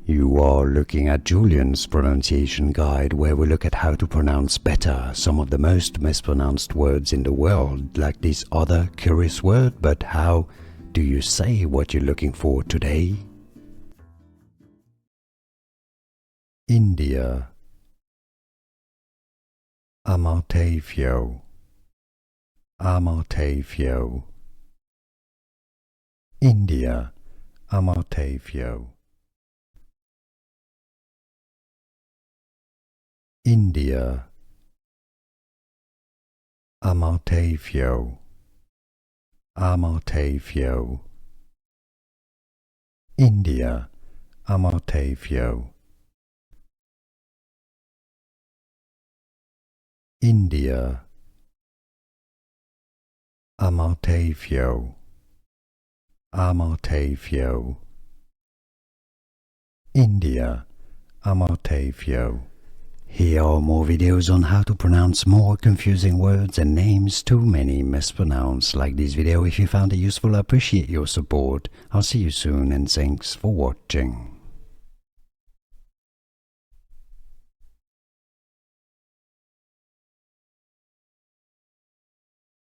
You are looking at Julian's pronunciation guide, where we look at how to pronounce better some of the most mispronounced words in the world, like this other curious word. But how do you say what you're looking for today? India. Amarteifio. Amarteifio. India. Amarteifio. India. Amarteifio. Amarteifio. India. Amarteifio. India. Amarteifio. Amarteifio. India. Amarteifio. Here are more videos on how to pronounce more confusing words and names too many mispronounced. Like this video if you found it useful. I appreciate your support. I'll see you soon and thanks for watching.